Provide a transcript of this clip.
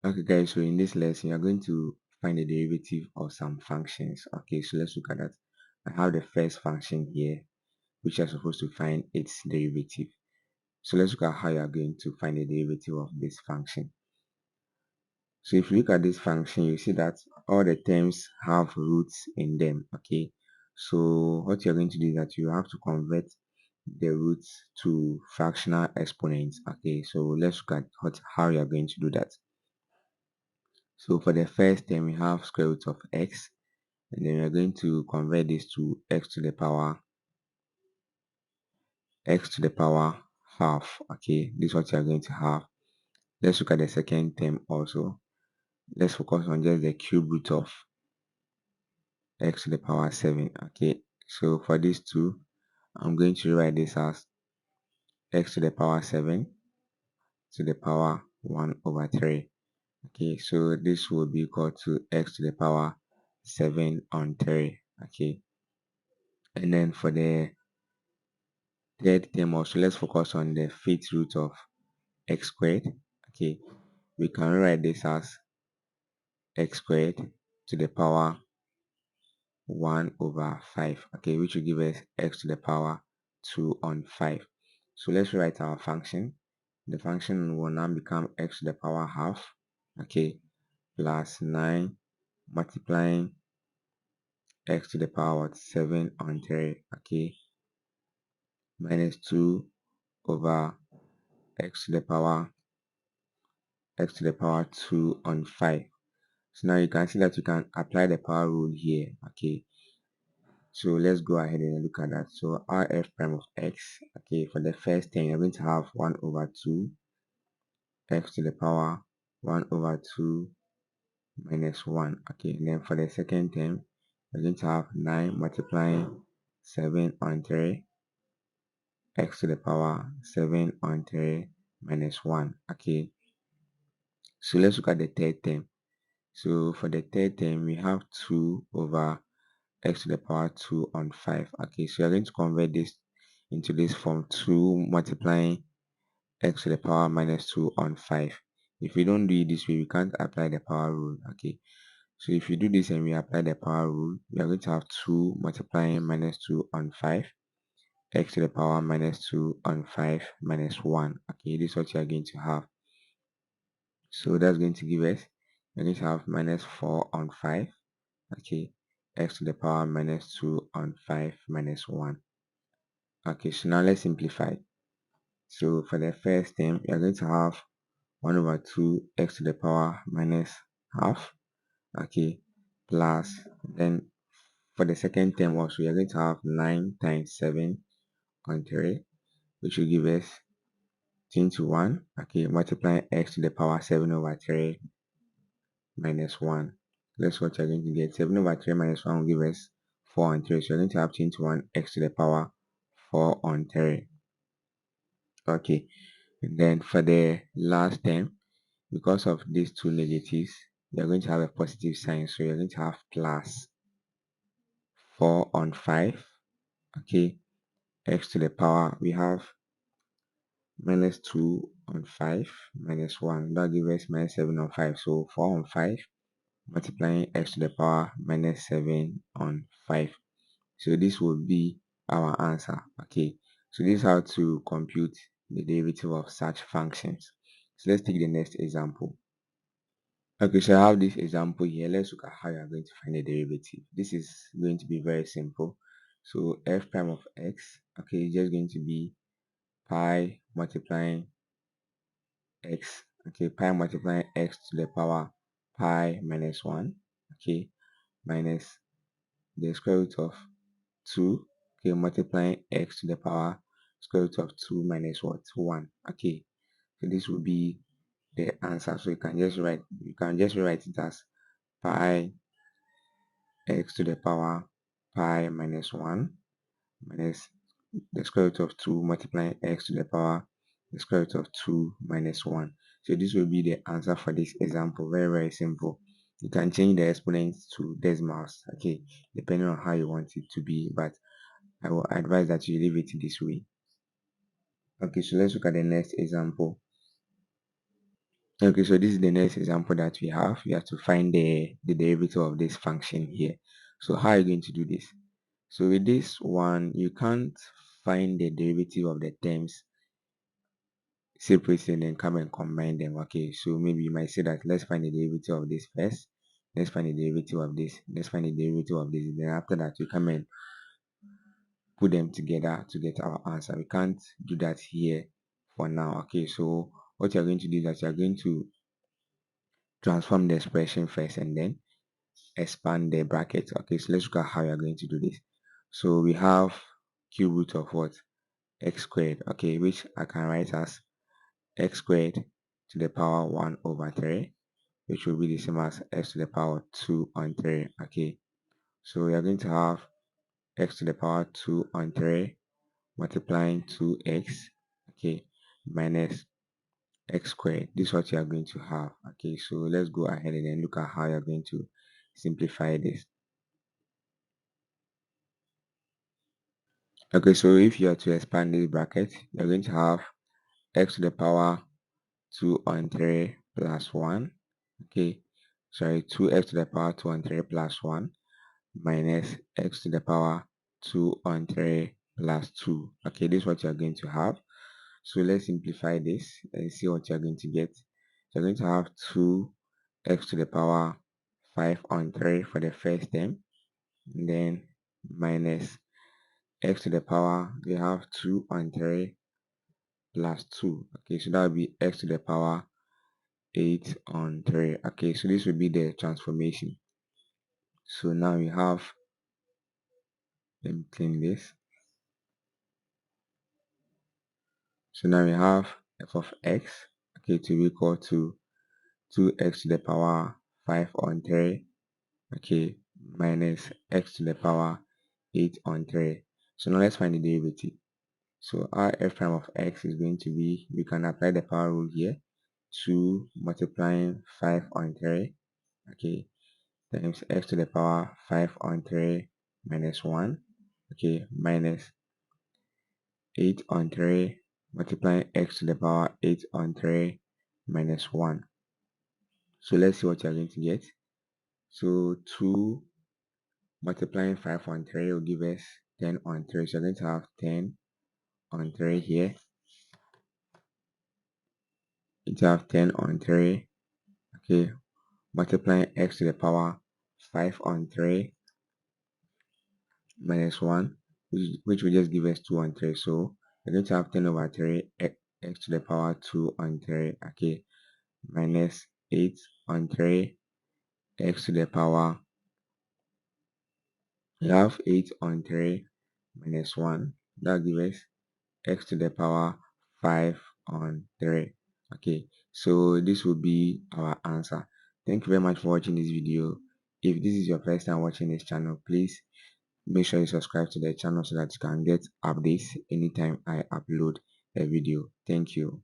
Okay guys, so in this lesson you're going to find the derivative of some functions. Okay, so let's look at that. I have the first function here which you're supposed to find its derivative. So let's look at how you are going to find the derivative of this function. So if you look at this function, you see that all the terms have roots in them. Okay, so what you're going to do is that you have to convert the roots to fractional exponents. Okay, so let's look at how you are going to do that. So for the first term, we have square root of x, and then we're going to convert this to x to the power half. Okay, this is what you're going to have. Let's look at the second term also. Let's focus on just the cube root of x to the power 7. Okay, so for these two, I'm going to write this as x to the power 7 to the power 1 over 3. Okay, so this will be equal to x to the power 7 on 3. Okay, and then for the third term also, let's focus on the fifth root of x squared. Okay, we can write this as x squared to the power 1 over 5. Okay, which will give us x to the power 2 on 5. So let's write our function. The function will now become x to the power half. Okay, plus 9 multiplying x to the power 7 on 3. Okay, minus 2 over x to the power 2 on 5. So now you can see that you can apply the power rule here. Okay, so let's go ahead and look at that. So rf prime of x, okay, for the first thing you're going to have 1 over 2 x to the power 1 over 2 minus 1. Okay, and then for the second term you're going to have 9 multiplying 7 on 3 x to the power 7 on 3 minus 1. Okay, so let's look at the third term. So for the third term we have 2 over x to the power 2 on 5. Okay, so you're going to convert this into this form, 2 multiplying x to the power minus 2 on 5. If we don't do it this way, we can't apply the power rule. Okay, so if you do this and we apply the power rule, we are going to have 2 multiplying minus 2 on 5 x to the power minus 2 on 5 minus 1. Okay, this is what you are going to have. So that's going to give us, we're going to have minus 4 on 5. Okay, x to the power minus 2 on 5 minus 1. Okay, so now let's simplify. So for the first term, we are going to have 1 over 2 x to the power minus half. Okay, plus, then for the second term also, we are going to have 9 times 7 on 3, which will give us 10 to 1. Okay, multiply x to the power 7 over 3 minus 1. That's what you're going to get. 7 over 3 minus 1 will give us 4 on 3. So you're going to have 10 to 1 x to the power 4 on 3. Okay, and then for the last term, because of these two negatives, you're going to have a positive sign. So you're going to have plus 4 on 5. Okay, x to the power, we have minus 2 on 5 minus 1. That gives us minus 7 on 5. So 4 on 5 multiplying x to the power minus 7 on 5. So this will be our answer. Okay, so this is how to compute the derivative of such functions. So let's take the next example. Okay, so I have this example here. Let's look at how you are going to find the derivative. This is going to be very simple. So f prime of x, okay, is just going to be pi multiplying x, okay, pi multiplying x to the power pi minus 1, okay, minus the square root of 2, okay, multiplying x to the power square root of 2 minus what? 1. Okay, so this will be the answer. So you can just write it as pi x to the power pi minus 1 minus the square root of 2 multiplying x to the power the square root of 2 minus 1. So this will be the answer for this example. Very, very simple. You can change the exponents to decimals, okay, depending on how you want it to be, but I will advise that you leave it this way. Okay, so let's look at the next example. Okay, so this is the next example that we have. We have to find the derivative of this function here. So how are you going to do this? So with this one, you can't find the derivative of the terms separately and then come and combine them. Okay, so maybe you might say that let's find the derivative of this first. Let's find the derivative of this. Let's find the derivative of this. Then after that, we come and put them together to get our answer. We can't do that here for now. Okay, so what you're going to do is that you're going to transform the expression first and then expand the bracket. Okay, so let's look at how you're going to do this. So we have cube root of what? X squared. Okay, which I can write as x squared to the power 1 over 3, which will be the same as x to the power 2 on 3. Okay, so we are going to have x to the power 2 on 3 multiplying 2x, okay, minus x squared. This is what you are going to have. Okay, so let's go ahead and then look at how you're going to simplify this. Okay, so if you are to expand this bracket, you're going to have x to the power 2 on 3 plus 1. Okay, sorry, 2x to the power 2 on 3 plus 1 minus x to the power 2 on 3 plus 2. Okay, this is what you're going to have. So let's simplify this and see what you're going to get. So you're going to have 2x to the power 5 on 3 for the first term, and then minus x to the power, we have 2 on 3 plus 2. Okay, so that will be x to the power 8 on 3. Okay, so this will be the transformation. So now we have, let me clean this. So now we have f of x, okay, to be equal to 2x to the power 5 on 3, okay, minus x to the power 8 on 3. So now let's find the derivative. So our f prime of x is going to be, we can apply the power rule here, 2 multiplying 5 on 3, okay, times x to the power 5 on 3 minus 1, okay, minus 8 on 3 multiplying x to the power 8 on 3 minus 1. So let's see what you're going to get. So 2 multiplying 5 on 3 will give us 10 on 3. So you're going to have 10 on 3 here. You have 10 on 3. Okay, multiplying x to the power 5 on 3 minus 1, which will just give us 2 on 3. So we're going to have 10 over 3 x to the power 2 on 3, okay, minus 8 on 3 x to the power, we have 8 on 3 minus 1, that gives us x to the power 5 on 3. Okay, so this will be our answer. Thank you very much for watching this video. If this is your first time watching this channel, please make sure you subscribe to the channel so that you can get updates anytime I upload a video. Thank you.